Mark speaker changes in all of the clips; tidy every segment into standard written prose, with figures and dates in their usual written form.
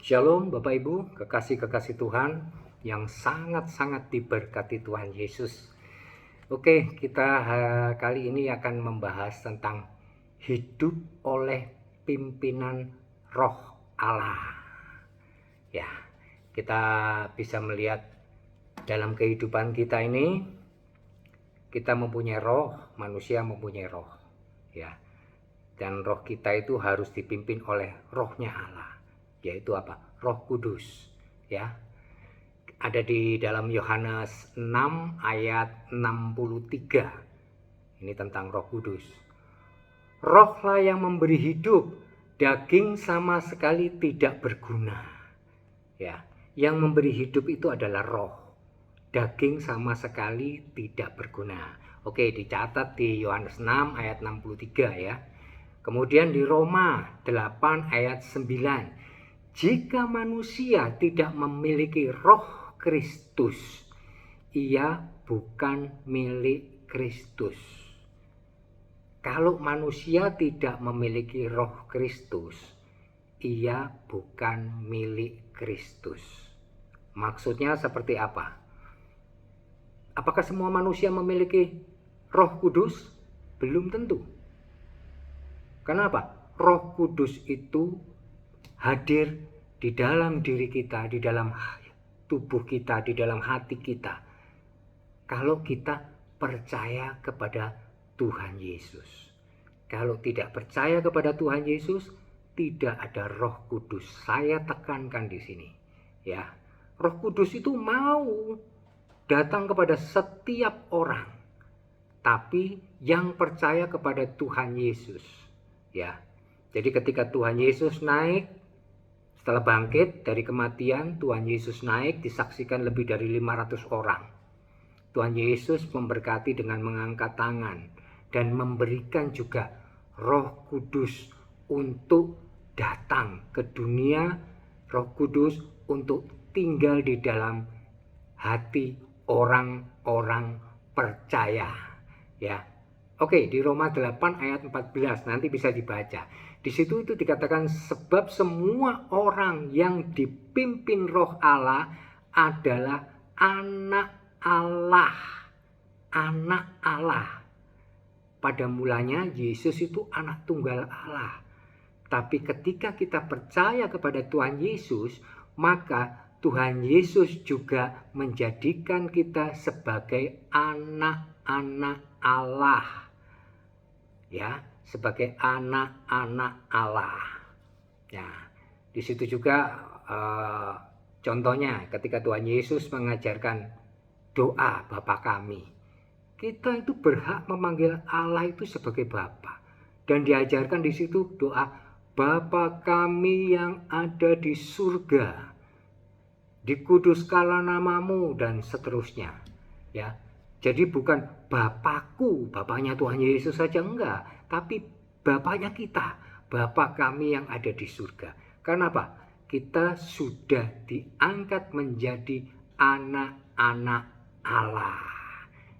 Speaker 1: Shalom Bapak Ibu, kekasih-kekasih Tuhan yang sangat-sangat diberkati Tuhan Yesus. Oke, kita kali ini akan membahas tentang hidup oleh pimpinan Roh Allah. Ya, kita bisa melihat dalam kehidupan kita ini, kita mempunyai roh, manusia mempunyai roh. Ya, dan roh kita itu harus dipimpin oleh rohnya Allah, yaitu apa? Roh Kudus. Ya, ada di dalam Yohanes 6 ayat 63. Ini tentang Roh Kudus. Rohlah yang memberi hidup, daging sama sekali tidak berguna. Ya, yang memberi hidup itu adalah roh. Daging sama sekali tidak berguna. Oke, dicatat di Yohanes 6 ayat 63 ya. Kemudian di Roma 8 ayat 9. Jika manusia tidak memiliki roh Kristus, ia bukan milik Kristus. Kalau manusia tidak memiliki roh Kristus, ia bukan milik Kristus. Maksudnya seperti apa? Apakah semua manusia memiliki roh kudus? Belum tentu. Kenapa? Roh kudus itu hadir di dalam diri kita, di dalam tubuh kita, di dalam hati kita. Kalau kita percaya kepada Tuhan Yesus. Kalau tidak percaya kepada Tuhan Yesus, tidak ada Roh Kudus. Saya tekankan di sini, ya. Roh Kudus itu mau datang kepada setiap orang, tapi yang percaya kepada Tuhan Yesus, ya. Jadi ketika Tuhan Yesus naik, setelah bangkit dari kematian, Tuhan Yesus naik, disaksikan lebih dari 500 orang. Tuhan Yesus memberkati dengan mengangkat tangan dan memberikan juga Roh Kudus untuk datang ke dunia, Roh Kudus untuk tinggal di dalam hati orang-orang percaya, ya. Oke, di Roma 8 ayat 14 nanti bisa dibaca. Di situ itu dikatakan sebab semua orang yang dipimpin Roh Allah adalah anak Allah. Anak Allah. Pada mulanya Yesus itu anak tunggal Allah. Tapi ketika kita percaya kepada Tuhan Yesus, maka Tuhan Yesus juga menjadikan kita sebagai anak-anak Allah. Ya, sebagai anak-anak Allah. Ya, di situ juga contohnya ketika Tuhan Yesus mengajarkan doa Bapa kami. Kita itu berhak memanggil Allah itu sebagai Bapa. Dan diajarkan di situ doa Bapa kami yang ada di surga, dikuduskanlah namamu, dan seterusnya. Ya, jadi bukan Bapakku, Bapaknya Tuhan Yesus saja, enggak, tapi Bapaknya kita, Bapa kami yang ada di surga. Kenapa? Kita sudah diangkat menjadi anak-anak Allah.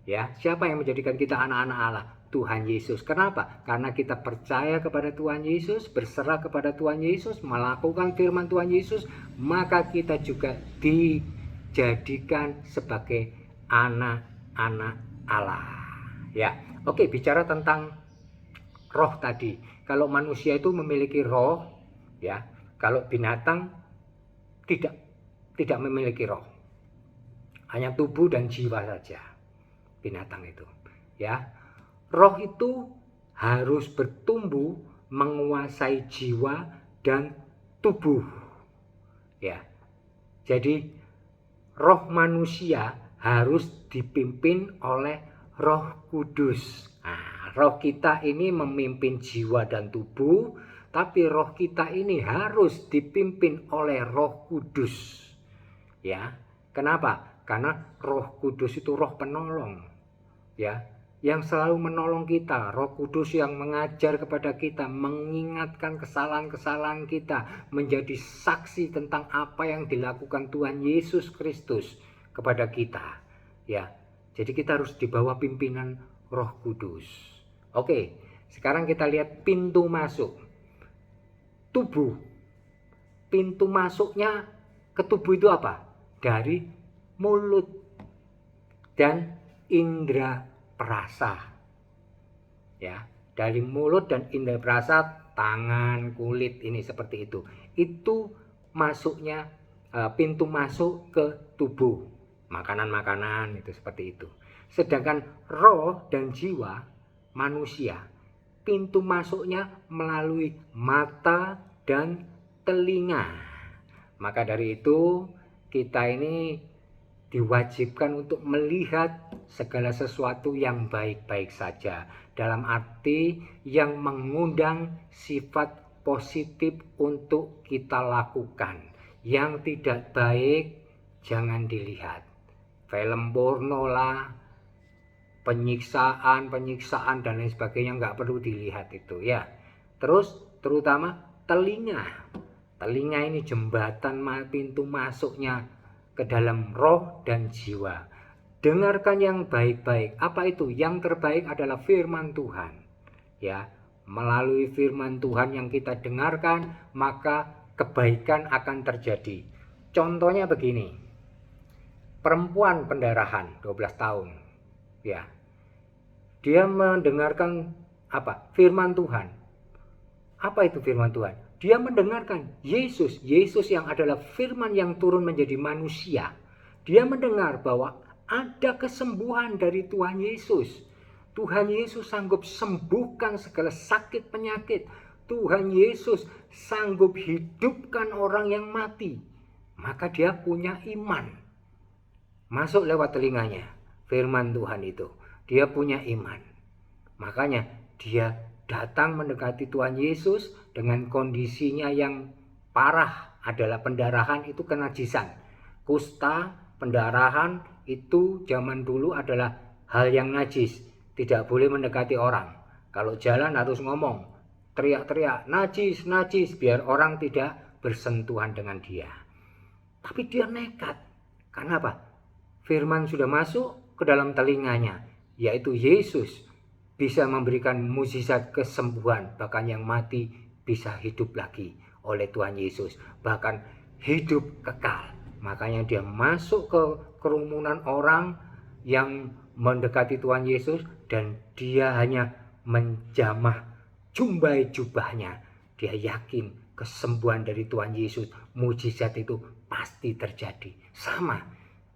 Speaker 1: Ya, siapa yang menjadikan kita anak-anak Allah? Tuhan Yesus. Kenapa? Karena kita percaya kepada Tuhan Yesus, berserah kepada Tuhan Yesus, melakukan firman Tuhan Yesus, maka kita juga dijadikan sebagai anak-anak Allah. Ya, oke, bicara tentang roh tadi. Kalau manusia itu memiliki roh, ya. Kalau binatang tidak memiliki roh. Hanya tubuh dan jiwa saja binatang itu, ya. Roh itu harus bertumbuh menguasai jiwa dan tubuh, ya. Jadi roh manusia harus dipimpin oleh Roh Kudus. Nah, roh kita ini memimpin jiwa dan tubuh, tapi roh kita ini harus dipimpin oleh Roh Kudus. Ya. Kenapa? Karena Roh Kudus itu roh penolong. Ya, yang selalu menolong kita, Roh Kudus yang mengajar kepada kita, mengingatkan kesalahan-kesalahan kita, menjadi saksi tentang apa yang dilakukan Tuhan Yesus Kristus kepada kita. Ya, jadi kita harus di bawah pimpinan Roh Kudus. Oke, sekarang kita lihat pintu masuk tubuh. pintu masuknya ke tubuh itu apa? Dari mulut dan indera perasa. Ya, dari mulut dan indera perasa, tangan, kulit, ini seperti itu. Itu masuknya pintu masuk ke tubuh. Makanan-makanan itu seperti itu. Sedangkan roh dan jiwa manusia, pintu masuknya melalui mata dan telinga. Maka dari itu kita ini diwajibkan untuk melihat segala sesuatu yang baik-baik saja, dalam arti yang mengundang sifat positif untuk kita lakukan. Yang tidak baik jangan dilihat. Film porno lah, penyiksaan dan lain sebagainya nggak perlu dilihat itu ya. Terus terutama telinga. Telinga ini jembatan pintu masuknya ke dalam roh dan jiwa. Dengarkan yang baik-baik. Apa itu? Yang terbaik adalah firman Tuhan. Ya, melalui firman Tuhan yang kita dengarkan, maka kebaikan akan terjadi. Contohnya begini. Perempuan pendarahan 12 tahun. Ya. Dia mendengarkan apa? Firman Tuhan. Apa itu firman Tuhan? Dia mendengarkan Yesus yang adalah firman yang turun menjadi manusia. Dia mendengar bahwa ada kesembuhan dari Tuhan Yesus. Tuhan Yesus sanggup sembuhkan segala sakit penyakit. Tuhan Yesus sanggup hidupkan orang yang mati. Maka dia punya iman. Masuk lewat telinganya firman Tuhan itu. Dia punya iman. Makanya dia datang mendekati Tuhan Yesus dengan kondisinya yang parah, adalah pendarahan, itu kenajisan. Kusta, pendarahan itu zaman dulu adalah hal yang najis. Tidak boleh mendekati orang. Kalau jalan harus ngomong, teriak-teriak, najis, najis, biar orang tidak bersentuhan dengan dia. Tapi dia nekat. Karena apa? Firman sudah masuk ke dalam telinganya, yaitu Yesus bisa memberikan mukjizat kesembuhan, bahkan yang mati bisa hidup lagi oleh Tuhan Yesus, bahkan hidup kekal. Makanya dia masuk ke kerumunan orang yang mendekati Tuhan Yesus dan dia hanya menjamah jumbai jubahnya. Dia yakin kesembuhan dari Tuhan Yesus, mukjizat itu pasti terjadi. Sama,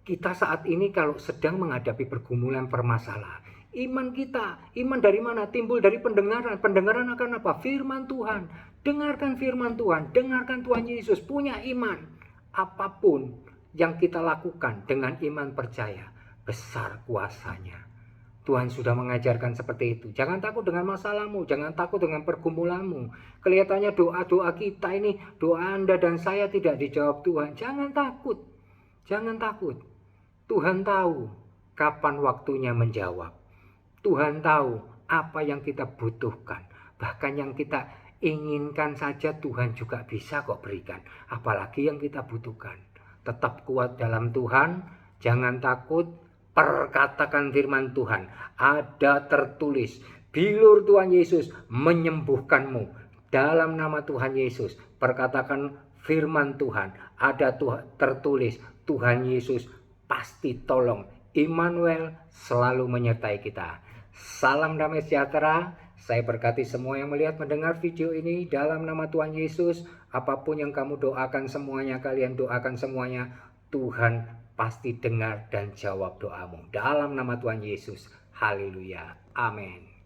Speaker 1: kita saat ini kalau sedang menghadapi pergumulan permasalahan, iman kita, iman dari mana? Timbul dari pendengaran. Pendengaran akan apa? Firman Tuhan. Dengarkan firman Tuhan, dengarkan Tuhan Yesus, punya iman. Apapun yang kita lakukan dengan iman percaya, besar kuasanya. Tuhan sudah mengajarkan seperti itu. Jangan takut dengan masalahmu, jangan takut dengan pergumulanmu. Kelihatannya doa-doa kita ini, doa Anda dan saya tidak dijawab Tuhan. Jangan takut, jangan takut. Tuhan tahu kapan waktunya menjawab. Tuhan tahu apa yang kita butuhkan. Bahkan yang kita inginkan saja Tuhan juga bisa kok berikan. Apalagi yang kita butuhkan. Tetap kuat dalam Tuhan. Jangan takut. Perkatakan firman Tuhan. Ada tertulis. Bilur Tuhan Yesus menyembuhkanmu. Dalam nama Tuhan Yesus. Perkatakan firman Tuhan. Ada tertulis. Tuhan Yesus pasti tolong. Immanuel selalu menyertai kita. Salam damai sejahtera. Saya berkati semua yang melihat mendengar video ini dalam nama Tuhan Yesus. Apapun yang kamu doakan semuanya, kalian doakan semuanya, Tuhan pasti dengar dan jawab doamu. Dalam nama Tuhan Yesus. Haleluya. Amin.